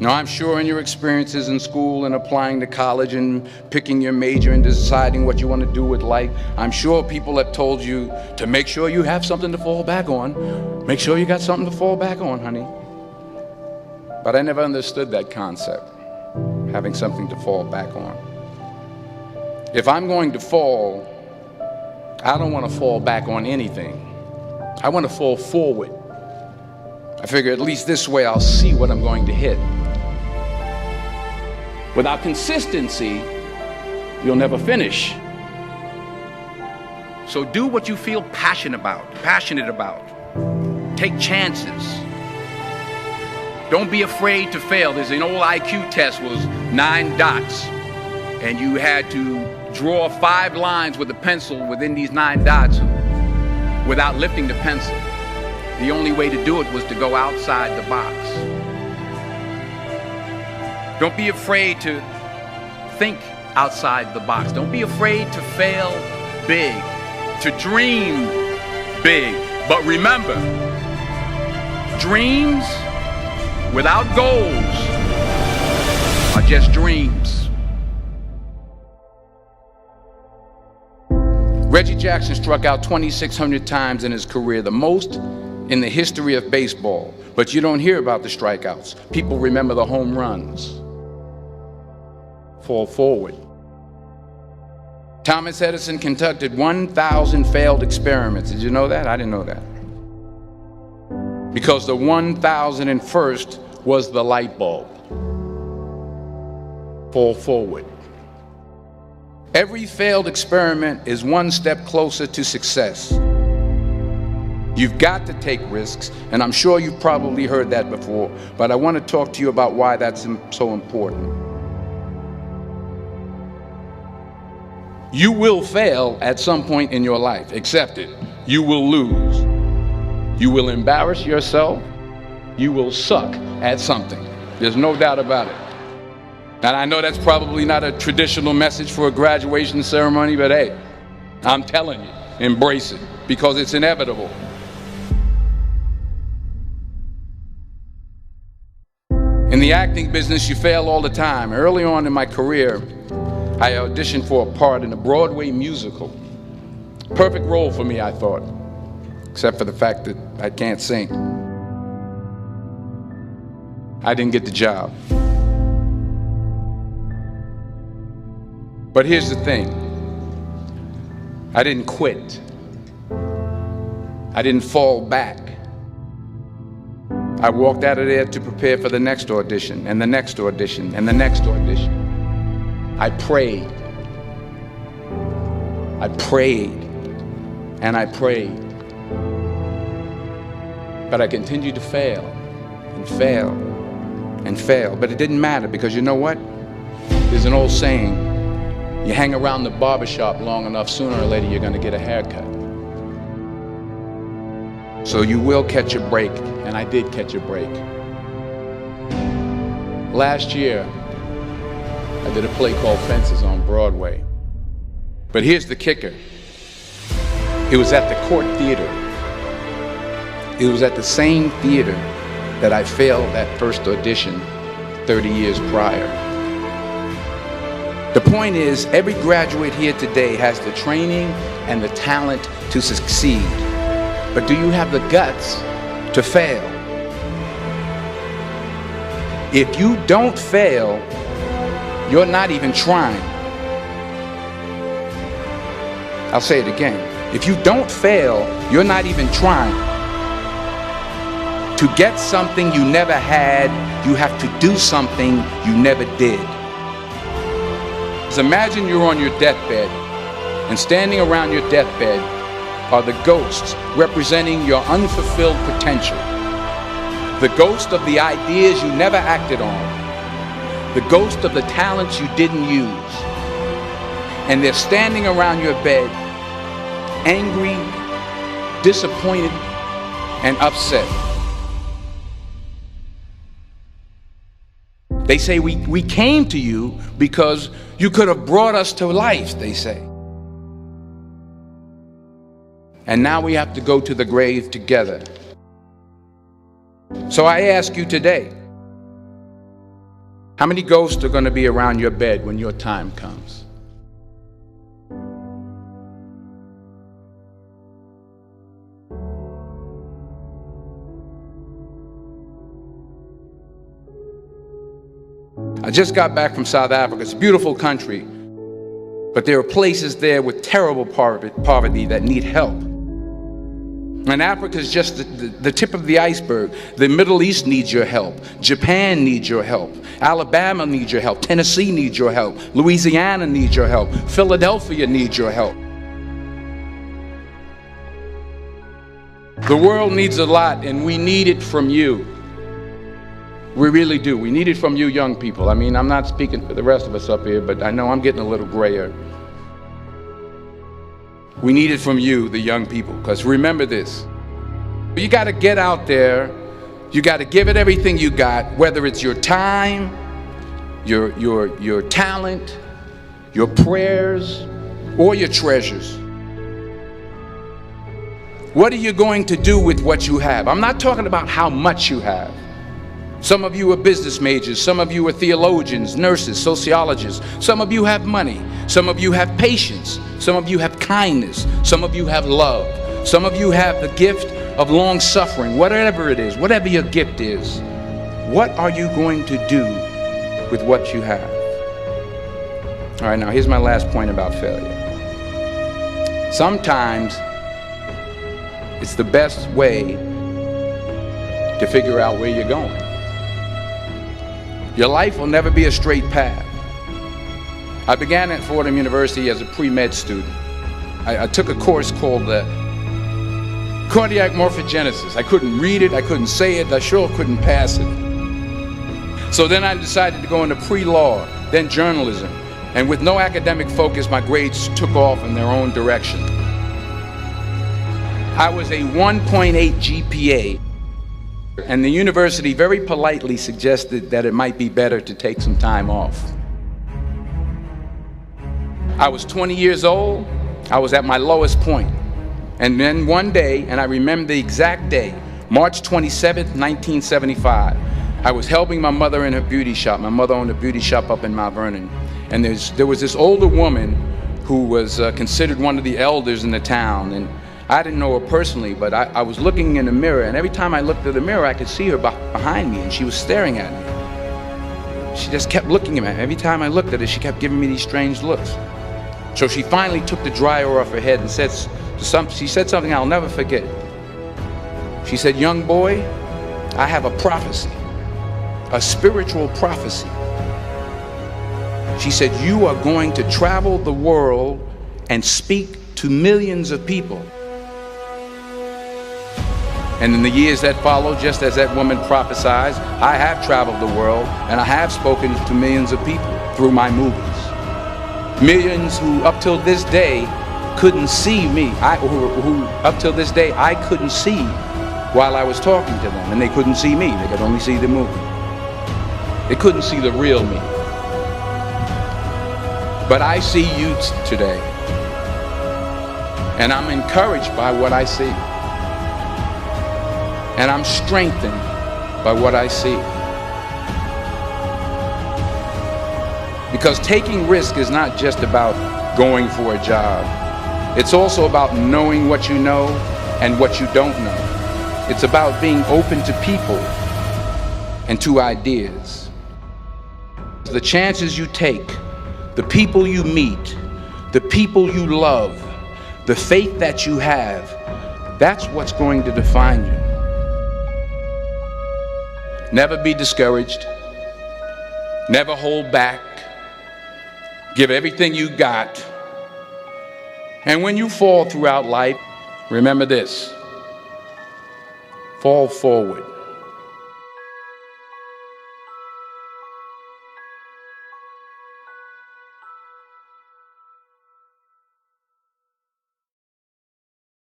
Now, I'm sure in your experiences in school and applying to college and picking your major and deciding what you want to do with life, I'm sure people have told you to make sure you have something to fall back on. Make sure you got something to fall back on, honey. But I never understood that concept, having something to fall back on. If I'm going to fall, I don't want to fall back on anything. I want to fall forward. I figure at least this way I'll see what I'm going to hit. Without consistency, you'll never finish. So do what you feel passionate about. Take chances. Don't be afraid to fail. There's an old IQ test, was 9 dots, and you had to draw 5 lines with a pencil within these 9 dots without lifting the pencil. The only way to do it was to go outside the box. Don't be afraid to think outside the box. Don't be afraid to fail big, to dream big. But remember, dreams without goals are just dreams. Reggie Jackson struck out 2,600 times in his career, the most in the history of baseball. But you don't hear about the strikeouts. People remember the home runs. Fall forward. Thomas Edison conducted 1,000 failed experiments. Did you know that? I didn't know that. Because the 1,001st was the light bulb. Fall forward. Every failed experiment is one step closer to success. You've got to take risks, and I'm sure you've probably heard that before, but I want to talk to you about why that's so important. You will fail at some point in your life. Accept it. You will lose. You will embarrass yourself. You will suck at something. There's no doubt about it. And I know that's probably not a traditional message for a graduation ceremony, but hey, I'm telling you, embrace it, because it's inevitable. In the acting business, you fail all the time. Early on in my career, I auditioned for a part in a Broadway musical. Perfect role for me, I thought, except for the fact that I can't sing. I didn't get the job. But here's the thing. I didn't quit. I didn't fall back. I walked out of there to prepare for the next audition, and the next audition, and the next audition. I prayed. I prayed. And I prayed. But I continued to fail, and fail, and fail. But it didn't matter, because you know what? There's an old saying, you hang around the barbershop long enough, sooner or later you're going to get a haircut. So you will catch a break, and I did catch a break. Last year, I did a play called Fences on Broadway. But here's the kicker. It was at the Court Theater. It was at the same theater that I failed that first audition 30 years prior. The point is, every graduate here today has the training and the talent to succeed. But do you have the guts to fail? If you don't fail, you're not even trying. I'll say it again. If you don't fail, you're not even trying. To get something you never had, you have to do something you never did. Imagine you're on your deathbed, and standing around your deathbed are the ghosts representing your unfulfilled potential. The ghost of the ideas you never acted on. The ghost of the talents you didn't use. And they're standing around your bed, angry, disappointed, and upset. They say, we came to you because you could have brought us to life, they say. And now we have to go to the grave together. So I ask you today, How many ghosts are going to be around your bed when your time comes? I just got back from South Africa. It's a beautiful country, but there are places there with terrible poverty that need help. And Africa is just the tip of the iceberg. The Middle East needs your help. Japan needs your help. Alabama needs your help. Tennessee needs your help. Louisiana needs your help. Philadelphia needs your help. The world needs a lot, and we need it from you. We really do. We need it from you young people. I mean, I'm not speaking for the rest of us up here, but I know I'm getting a little grayer. We need it from you, the young people, because remember this. You got to get out there. You got to give it everything you got, whether it's your time, your talent, your prayers, or your treasures. What are you going to do with what you have? I'm not talking about how much you have. Some of you are business majors, some of you are theologians, nurses, sociologists. Some of you have money, some of you have patience, some of you have kindness, some of you have love, some of you have the gift of long suffering. Whatever it is, whatever your gift is, what are you going to do with what you have? All right, now here's my last point about failure. Sometimes it's the best way to figure out where you're going. Your life will never be a straight path. I began at Fordham University as a pre-med student. I took a course called cardiac morphogenesis. I couldn't read it, I couldn't say it, I sure couldn't pass it. So then I decided to go into pre-law, then journalism. And with no academic focus, my grades took off in their own direction. I was a 1.8 GPA. And the university very politely suggested that it might be better to take some time off. I was 20 years old. I was at my lowest point. And then one day, and I remember the exact day, March 27th, 1975, I was helping my mother in her beauty shop. My mother owned a beauty shop up in Mount Vernon. And there was this older woman who was considered one of the elders in the town. And I didn't know her personally, but I was looking in the mirror, and every time I looked at the mirror, I could see her behind me, and she was staring at me. She just kept looking at me. Every time I looked at her, she kept giving me these strange looks. So she finally took the dryer off her head and she said something I'll never forget. She said, "Young boy, I have a prophecy, a spiritual prophecy." She said, "You are going to travel the world and speak to millions of people." And in the years that followed, just as that woman prophesied, I have traveled the world and I have spoken to millions of people through my movies. Millions who up till this day couldn't see me, who up till this day I couldn't see while I was talking to them, and they couldn't see me, they could only see the movie. They couldn't see the real me. But I see you today, and I'm encouraged by what I see. And I'm strengthened by what I see. Because taking risk is not just about going for a job. It's also about knowing what you know and what you don't know. It's about being open to people and to ideas. The chances you take, the people you meet, the people you love, the faith that you have, that's what's going to define you. Never be discouraged. Never hold back. Give everything you got. And when you fall throughout life, remember this: fall forward.